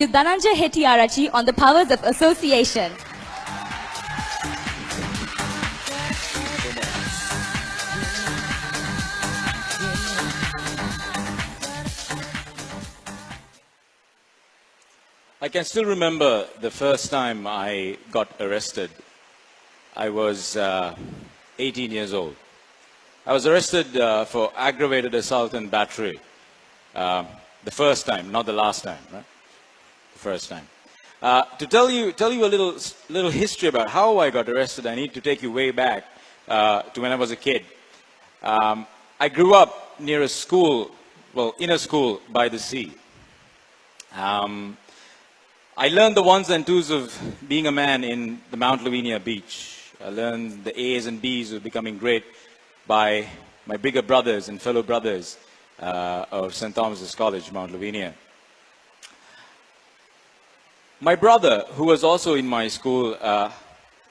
Dhananjay Hettiarachchi on the powers of association. I can still remember the first time I got arrested. I was 18 years old. I was arrested for aggravated assault and battery. The first time, not the last time, right? The first time. To tell you a little history about how I got arrested, I need to take you way back to when I was a kid. I grew up near a school, well, in a school by the sea. I learned the ones and twos of being a man in the Mount Lavinia beach. I learned the A's and B's of becoming great by my bigger brothers and fellow brothers of St. Thomas's College, Mount Lavinia. My brother, who was also in my school,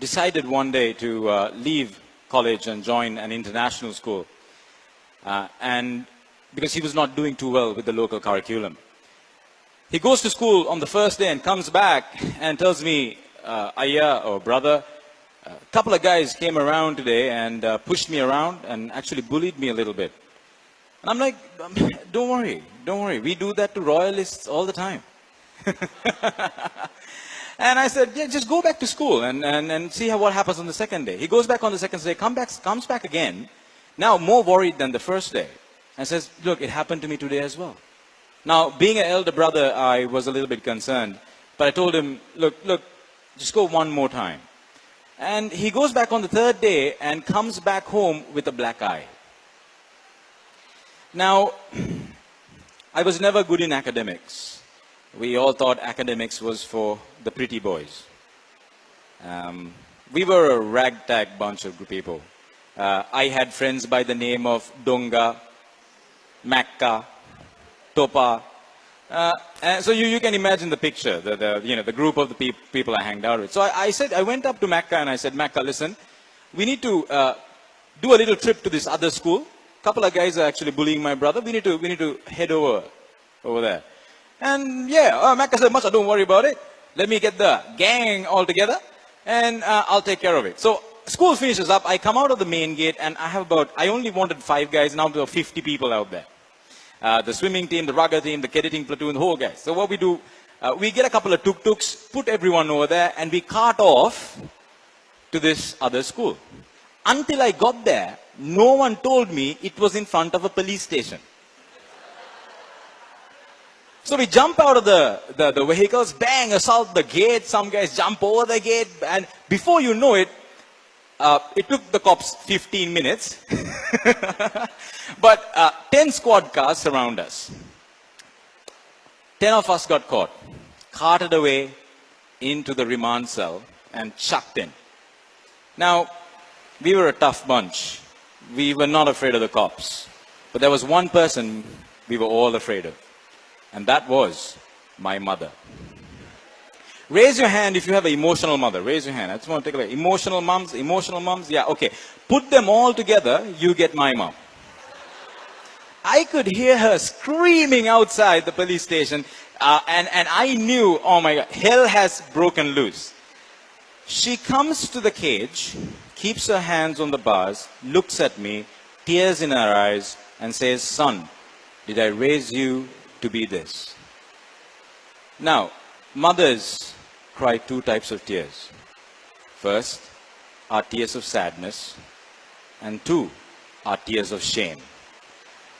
decided one day to leave college and join an international school, and because he was not doing too well with the local curriculum. He goes to school on the first day and comes back and tells me, Ayya, or brother, a couple of guys came around today and pushed me around and actually bullied me a little bit. And I'm like, don't worry, we do that to royalists all the time. And I said, yeah, just go back to school and see what happens on the second day. He goes back on the second day, comes back again, now more worried than the first day, and says, look, it happened to me today as well. Now, being an elder brother, I was a little bit concerned, but I told him, look, just go one more time. And he goes back on the third day and comes back home with a black eye. Now, I was never good in academics. We all thought academics was for the pretty boys. We were a ragtag bunch of people. I had friends by the name of Donga, Makka, Topa. So you can imagine the picture, the group of the people I hanged out with. So I went up to Makka and I said, Makka, listen, we need to do a little trip to this other school. A couple of guys are actually bullying my brother. We need to head over there. And yeah, Makka said, Masha, don't worry about it. Let me get the gang all together and I'll take care of it. So school finishes up. I come out of the main gate and I only wanted 5 guys. Now there are 50 people out there. The swimming team, the rugger team, the cadetting platoon, the whole guys. So what we do, we get a couple of tuk-tuks, put everyone over there, and we cart off to this other school. Until I got there, no one told me it was in front of a police station. So we jump out of the vehicles, bang, assault the gate, some guys jump over the gate, and before you know it, it took the cops 15 minutes, but 10 squad cars surround us. 10 of us got caught, carted away into the remand cell and chucked in. Now, we were a tough bunch. We were not afraid of the cops. But there was one person we were all afraid of, and that was my mother. Raise your hand if you have an emotional mother. Raise your hand. I just want to take a look. Emotional moms? Yeah, okay. Put them all together, you get my mom. I could hear her screaming outside the police station, and I knew, oh my God, hell has broken loose. She comes to the cage, keeps her hands on the bars, looks at me, tears in her eyes, and says, son, did I raise you to be this? Now, mothers cry 2 types of tears. First are tears of sadness, and 2 are tears of shame.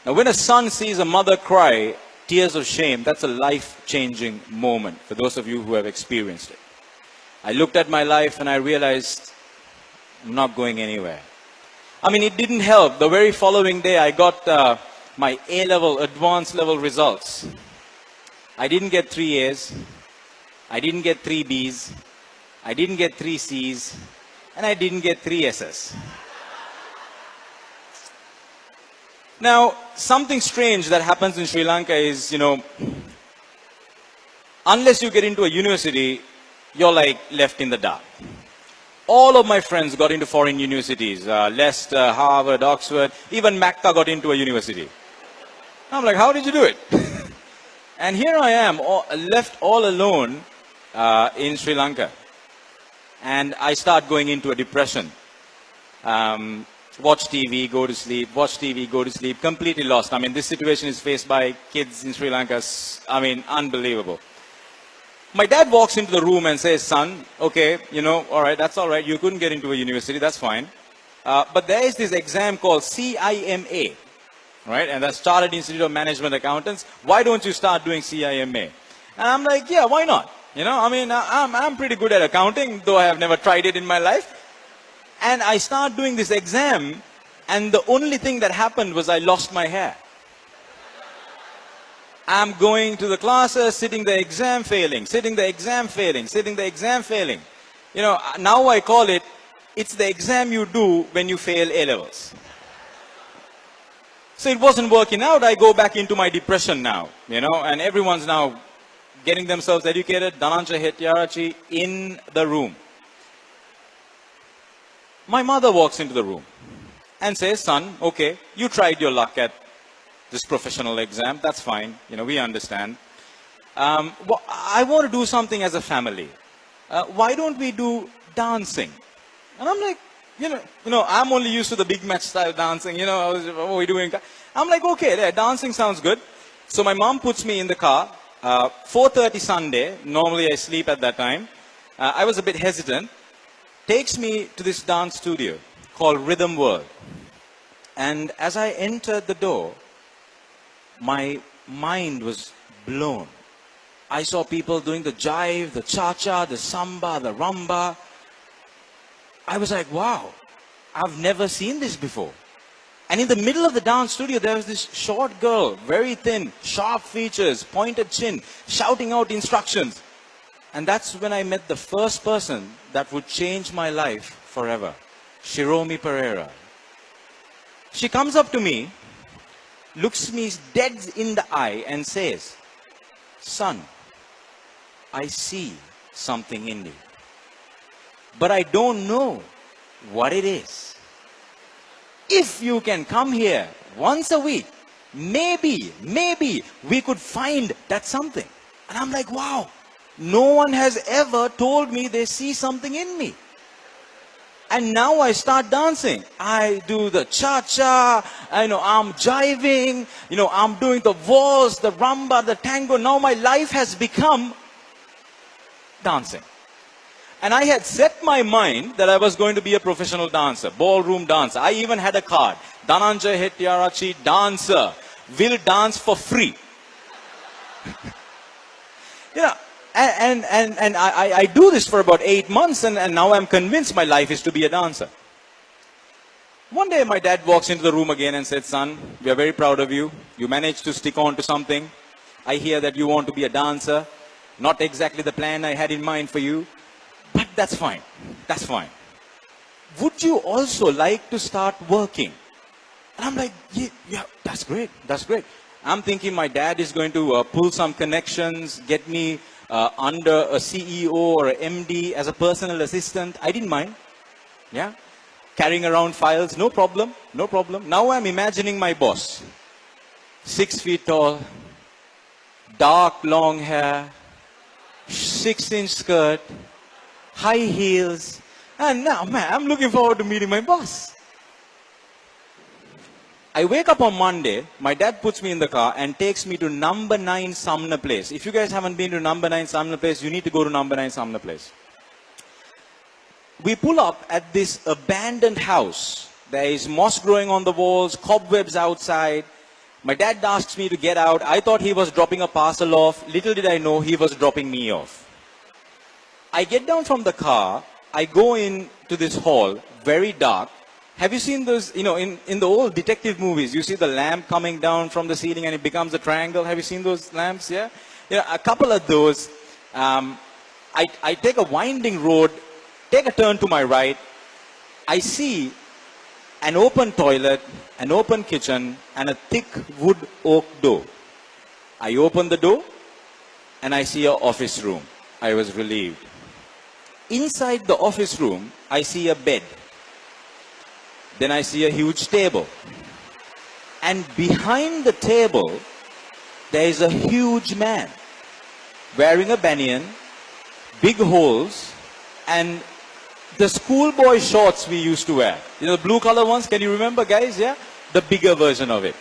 Now, when a son sees a mother cry tears of shame, that's a life-changing moment for those of you who have experienced it. I looked at my life and I realized I'm not going anywhere. I mean, it didn't help. The very following day, I got my A-level, advanced level results. I didn't get 3 A's. I didn't get 3 B's, I didn't get 3 C's, and I didn't get 3 S's. Now, something strange that happens in Sri Lanka is, unless you get into a university, you're like left in the dark. All of my friends got into foreign universities, Leicester, Harvard, Oxford, even Makka got into a university. I'm like, how did you do it? And here I am, left all alone in Sri Lanka. And I start going into a depression. Watch TV, go to sleep, watch TV, go to sleep, completely lost. I mean, this situation is faced by kids in Sri Lanka. I mean, unbelievable. My dad walks into the room and says, son, okay, all right, that's all right. You couldn't get into a university, that's fine. But there is this exam called CIMA, right? And that's Chartered Institute of Management Accountants. Why don't you start doing CIMA? And I'm like, yeah, why not? I mean, I'm pretty good at accounting, though I have never tried it in my life. And I start doing this exam, and the only thing that happened was I lost my hair. I'm going to the classes, sitting the exam failing, sitting the exam failing, sitting the exam failing. Now I call it, it's the exam you do when you fail A-levels. So it wasn't working out. I go back into my depression now, and everyone's now getting themselves educated. Dhananjay Hettiarachchi in the room. My mother walks into the room and says, son, okay, you tried your luck at this professional exam. That's fine. We understand. I want to do something as a family. Why don't we do dancing? And I'm like, I'm only used to the big match style dancing. What are we doing? I'm like, okay, yeah, dancing sounds good. So my mom puts me in the car. 4:30 Sunday. Normally I sleep at that time. I was a bit hesitant. Takes me to this dance studio called Rhythm World. And as I entered the door, my mind was blown. I saw people doing the jive, the cha-cha, the samba, the rumba. I was like, wow, I've never seen this before. And in the middle of the dance studio, there was this short girl, very thin, sharp features, pointed chin, shouting out instructions. And that's when I met the first person that would change my life forever. Shiromi Pereira. She comes up to me, looks me dead in the eye and says, son, I see something in you, but I don't know what it is. If you can come here once a week, maybe we could find that something. And I'm like, wow. No one has ever told me they see something in me. And now I start dancing. I do the cha-cha, I'm jiving, I'm doing the waltz, the rumba, the tango. Now my life has become dancing. And I had set my mind that I was going to be a professional dancer, ballroom dancer. I even had a card. Dhananjay Hettiarachchi dancer, will dance for free. And I do this for about 8 months, and now I'm convinced my life is to be a dancer. One day my dad walks into the room again and said, son, we are very proud of you. You managed to stick on to something. I hear that you want to be a dancer. Not exactly the plan I had in mind for you, but that's fine. That's fine. Would you also like to start working? And I'm like, yeah, that's great. That's great. I'm thinking my dad is going to pull some connections, get me under a CEO or a MD as a personal assistant. I didn't mind. Yeah. Carrying around files, no problem, no problem. Now I'm imagining my boss. 6 feet tall, dark long hair, 6-inch skirt, high heels. And now, man, I'm looking forward to meeting my boss. I wake up on Monday, my dad puts me in the car and takes me to number 9 Sumner Place. If you guys haven't been to number 9 Sumner Place, you need to go to number 9 Sumner Place. We pull up at this abandoned house. There is moss growing on the walls, cobwebs outside. My dad asks me to get out. I thought he was dropping a parcel off. Little did I know he was dropping me off. I get down from the car. I go into this hall, very dark. Have you seen those, in the old detective movies, you see the lamp coming down from the ceiling and it becomes a triangle? Have you seen those lamps? Yeah? A couple of those. I take a winding road, take a turn to my right. I see an open toilet, an open kitchen, and a thick wood oak door. I open the door and I see an office room. I was relieved. Inside the office room, I see a bed. Then I see a huge table. And behind the table, there is a huge man wearing a banyan, big holes, and the schoolboy shorts we used to wear. You know, the blue color ones, can you remember, guys? Yeah? The bigger version of it.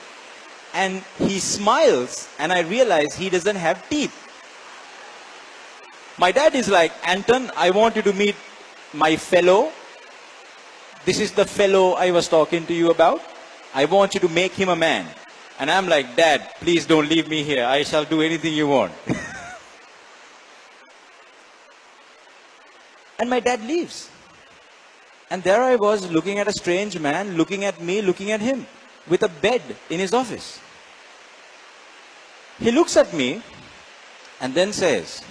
And he smiles, and I realize he doesn't have teeth. My dad is like, Anton, I want you to meet my fellow. This is the fellow I was talking to you about. I want you to make him a man. And I'm like, Dad, please don't leave me here. I shall do anything you want. And my dad leaves. And there I was looking at a strange man, looking at me, looking at him, with a bed in his office. He looks at me and then says,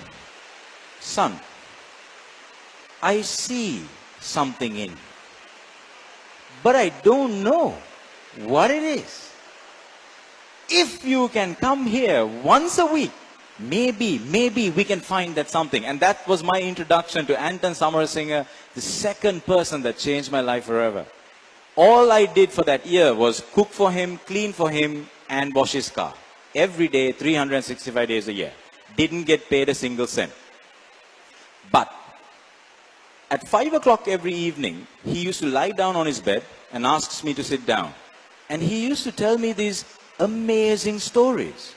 son, I see something in you, but I don't know what it is. If you can come here once a week, maybe we can find that something. And that was my introduction to Anton Samarasinger, the second person that changed my life forever. All I did for that year was cook for him, clean for him, and wash his car. Every day, 365 days a year. Didn't get paid a single cent. But at 5 o'clock every evening, he used to lie down on his bed and asks me to sit down. And he used to tell me these amazing stories.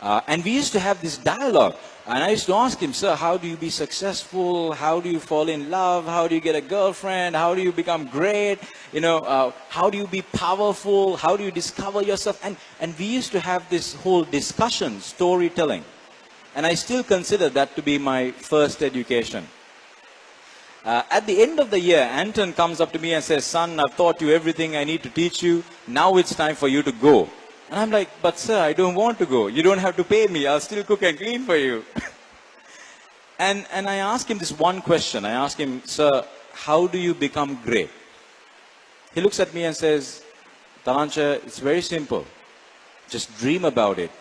And we used to have this dialogue. And I used to ask him, sir, how do you be successful? How do you fall in love? How do you get a girlfriend? How do you become great? You know, how do you be powerful? How do you discover yourself? And we used to have this whole discussion, storytelling. And I still consider that to be my first education. At the end of the year, Anton comes up to me and says, son, I've taught you everything I need to teach you. Now it's time for you to go. And I'm like, but sir, I don't want to go. You don't have to pay me. I'll still cook and clean for you. and I asked him this one question. I asked him, sir, how do you become great? He looks at me and says, Talancha, it's very simple. Just dream about it,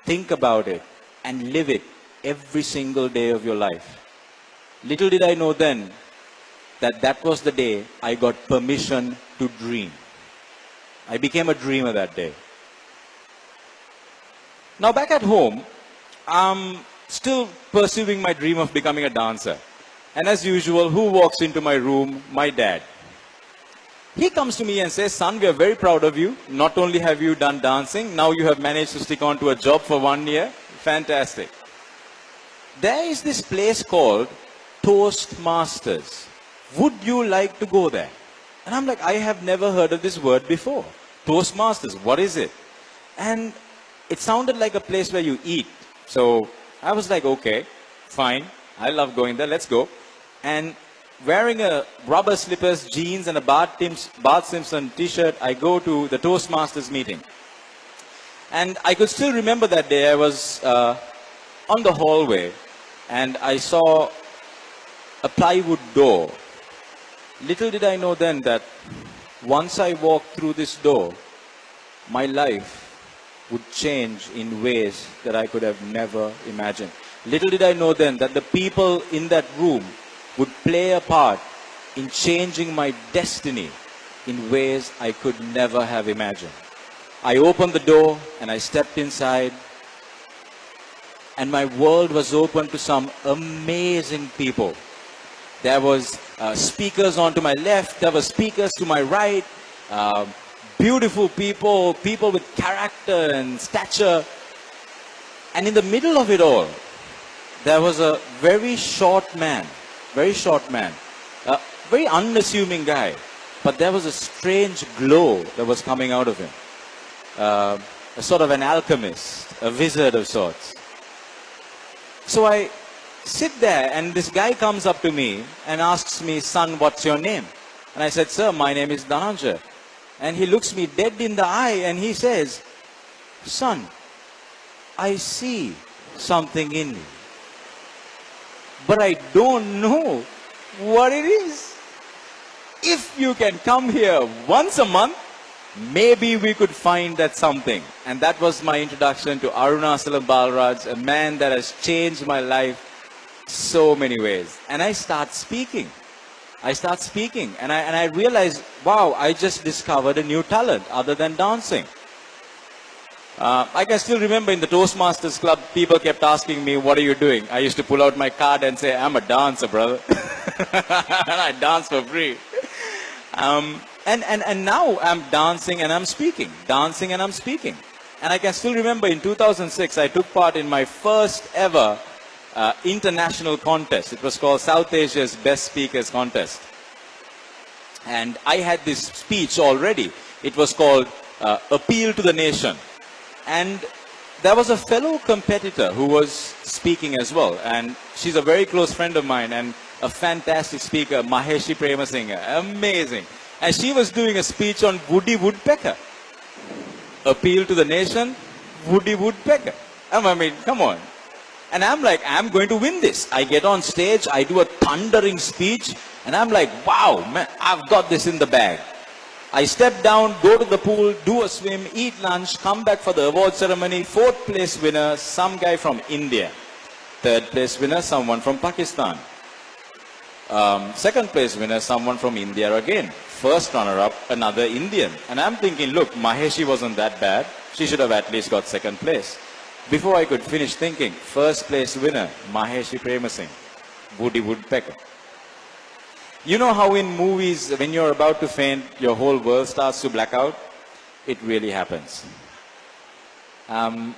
think about it, and live it every single day of your life. Little did I know then that that was the day I got permission to dream. I became a dreamer that day. Now back at home, I'm still pursuing my dream of becoming a dancer. And as usual, who walks into my room? My dad. He comes to me and says, son, we are very proud of you. Not only have you done dancing, now you have managed to stick on to a job for 1 year. Fantastic. There is this place called Toastmasters. Would you like to go there? And I'm like, I have never heard of this word before. Toastmasters, what is it? And it sounded like a place where you eat. So I was like, okay, fine. I love going there. Let's go. And wearing a rubber slippers, jeans, and a Bart Simpson t-shirt, I go to the Toastmasters meeting. And I could still remember that day. I was on the hallway, and I saw a plywood door. Little did I know then that once I walked through this door, my life would change in ways that I could have never imagined. Little did I know then that the people in that room would play a part in changing my destiny in ways I could never have imagined. I opened the door and I stepped inside, and my world was open to some amazing people. There was speakers on to my left, there were speakers to my right, beautiful people, people with character and stature. And in the middle of it all, there was a very short man, a very unassuming guy. But there was a strange glow that was coming out of him. A sort of an alchemist, a wizard of sorts. So I sit there, and this guy comes up to me and asks me, son, what's your name? And I said, sir, my name is Dhananjay. And he looks me dead in the eye and he says, son, I see something in you, but I don't know what it is. If you can come here once a month, maybe we could find that something. And that was my introduction to Arunachalam Balraj, a man that has changed my life so many ways. And I start speaking. And I realized, wow, I just discovered a new talent other than dancing. I can still remember in the Toastmasters Club, people kept asking me, what are you doing? I used to pull out my card and say, I'm a dancer, brother. And I dance for free. And now I'm dancing and I'm speaking. Dancing and I'm speaking. And I can still remember in 2006, I took part in my first ever international contest. It was called South Asia's Best Speakers Contest. And I had this speech already. It was called Appeal to the Nation. And there was a fellow competitor who was speaking as well. And she's a very close friend of mine and a fantastic speaker, Maheshi Premasinghe. Amazing. And she was doing a speech on Woody Woodpecker. Appeal to the nation, Woody Woodpecker. I mean, come on. And I'm like, I'm going to win this. I get on stage, I do a thundering speech, and I'm like, wow, man, I've got this in the bag. I step down, go to the pool, do a swim, eat lunch, come back for the award ceremony. 4th place winner, some guy from India. 3rd place winner, someone from Pakistan. 2nd place winner, someone from India again. 1st runner-up, another Indian. And I'm thinking, look, Maheshi wasn't that bad. She should have at least got 2nd place. Before I could finish thinking, 1st place winner, Maheshi Premasinghe, Woody Woodpecker. You know how in movies, when you're about to faint, your whole world starts to black out? It really happens. You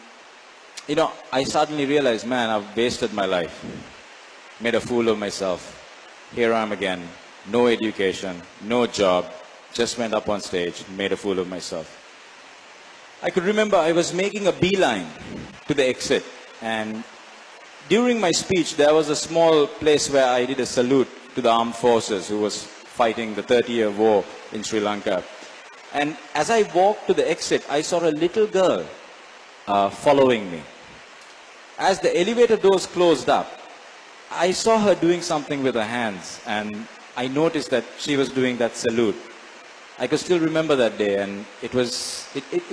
know, I suddenly realized, man, I've wasted my life. Made a fool of myself. Here I am again. No education, no job. Just went up on stage, made a fool of myself. I could remember I was making a beeline to the exit. And during my speech, there was a small place where I did a salute to the armed forces who was fighting the 30-year war in Sri Lanka. And as I walked to the exit, I saw a little girl following me. As the elevator doors closed up, I saw her doing something with her hands, and I noticed that she was doing that salute. I could still remember that day, and it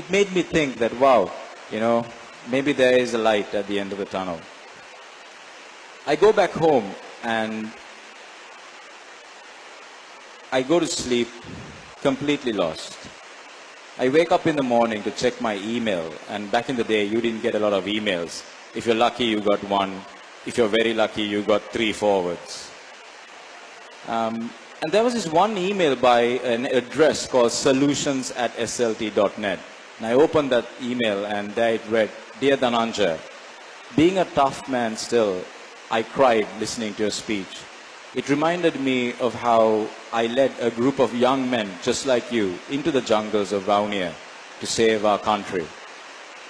made me think that, wow, you know, maybe there is a light at the end of the tunnel. I go back home and I go to sleep completely lost. I wake up in the morning to check my email, and back in the day, you didn't get a lot of emails. If you're lucky, you got 1. If you're very lucky, you got 3 forwards. And there was this one email by an address called solutions@slt.net. And I opened that email, and there it read, Dear Dhananjay, being a tough man still, I cried listening to your speech. It reminded me of how I led a group of young men just like you into the jungles of Vaunia to save our country.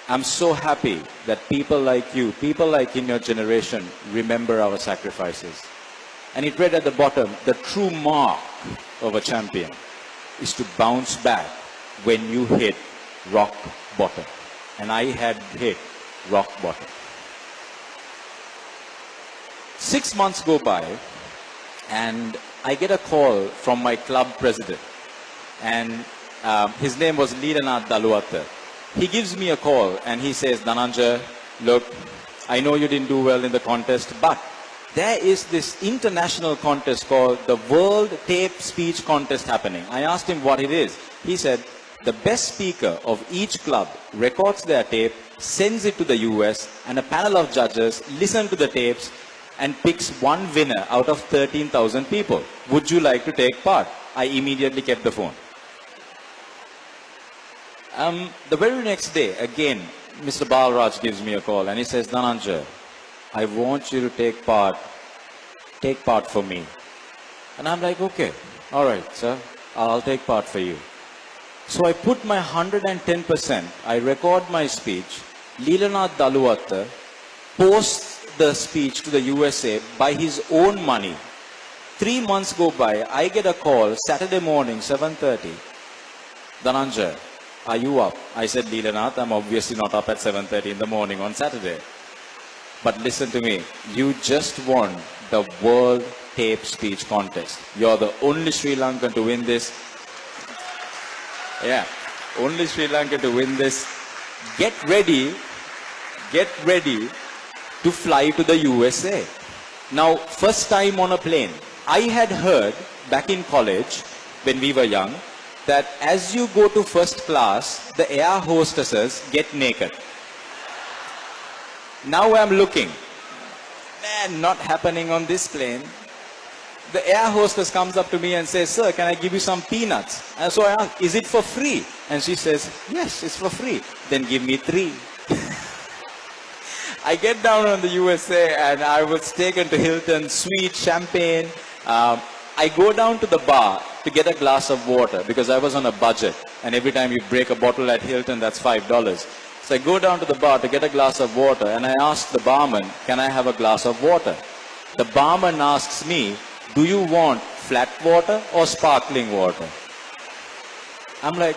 I'm so happy that people like you, people like in your generation, remember our sacrifices. And it read at the bottom, the true mark of a champion is to bounce back when you hit rock bottom. And I had hit rock bottom. 6 months go by, and I get a call from my club president. And his name was Leelanath Daluwatta. He gives me a call and he says, Dhananjay, look, I know you didn't do well in the contest, but there is this international contest called the World Tape Speech Contest happening. I asked him what it is. He said, the best speaker of each club records their tape, sends it to the US, and a panel of judges listen to the tapes and picks one winner out of 13,000 people. Would you like to take part? I immediately kept the phone. The very next day, again, Mr. Balraj gives me a call and he says, Dhananjay, I want you to take part for me. And I'm like, okay, all right, sir, I'll take part for you. So I put my 110%, I record my speech, Leelanath Daluwatta posts the speech to the USA by his own money. 3 months go by, I get a call Saturday morning, 7:30. Dhananjay, are you up? I said, Leelanath, I'm obviously not up at 7:30 in the morning on Saturday. But listen to me, you just won the World Tape Speech Contest. You're the only Sri Lankan to win this. Yeah, only Sri Lankan to win this. Get ready to fly to the USA. Now, first time on a plane. I had heard back in college, when we were young, that as you go to first class, the air hostesses get naked. Now I'm looking. Man, not happening on this plane. The air hostess comes up to me and says, "Sir, can I give you some peanuts?" And so I ask, "Is it for free?" And she says, "Yes, it's for free." "Then give me 3. I get down on the USA and I was taken to Hilton, sweet champagne. I go down to the bar to get a glass of water because I was on a budget. And every time you break a bottle at Hilton, that's $5. So I go down to the bar to get a glass of water and I ask the barman, "Can I have a glass of water?" The barman asks me, "Do you want flat water or sparkling water?" I'm like,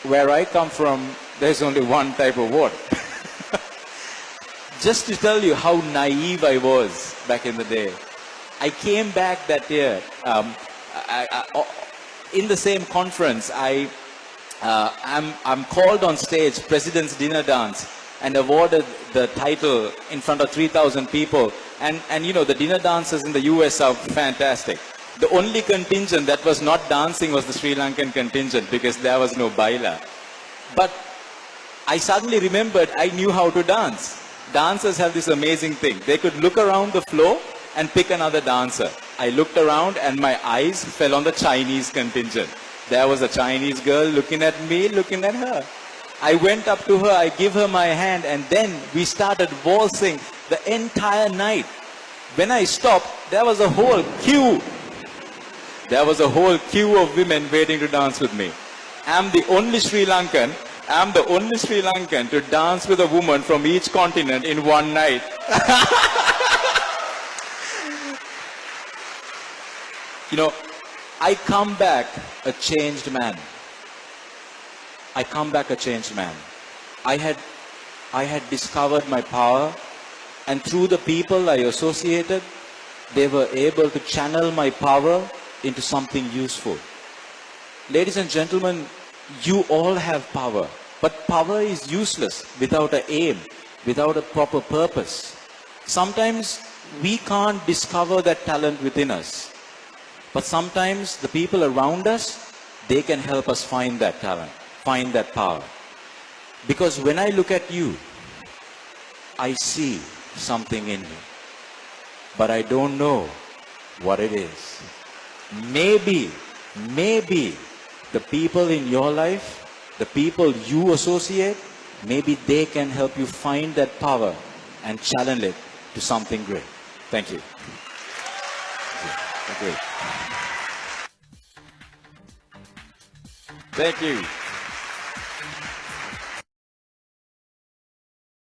where I come from, there's only one type of water. Just to tell you how naive I was back in the day. I came back that year. In the same conference, I'm called on stage, President's Dinner Dance, and awarded the title in front of 3,000 people. And you know, the dinner dances in the US are fantastic. The only contingent that was not dancing was the Sri Lankan contingent because there was no baila. But I suddenly remembered I knew how to dance. Dancers have this amazing thing. They could look around the floor and pick another dancer. I looked around and my eyes fell on the Chinese contingent. There was a Chinese girl looking at me, looking at her. I went up to her, I give her my hand, and then we started waltzing the entire night. When I stopped, there was a whole queue. There was a whole queue of women waiting to dance with me. I'm the only Sri Lankan to dance with a woman from each continent in one night. You know, I come back a changed man. I come back a changed man. I had discovered my power, and through the people I associated, they were able to channel my power into something useful. Ladies and gentlemen, you all have power, but power is useless without an aim, without a proper purpose. Sometimes we can't discover that talent within us, but sometimes the people around us, they can help us find that talent, find that power. Because when I look at you, I see something in you, but I don't know what it is. Maybe the people in your life, the people you associate, maybe they can help you find that power and channel it to something great. Thank you. Thank you.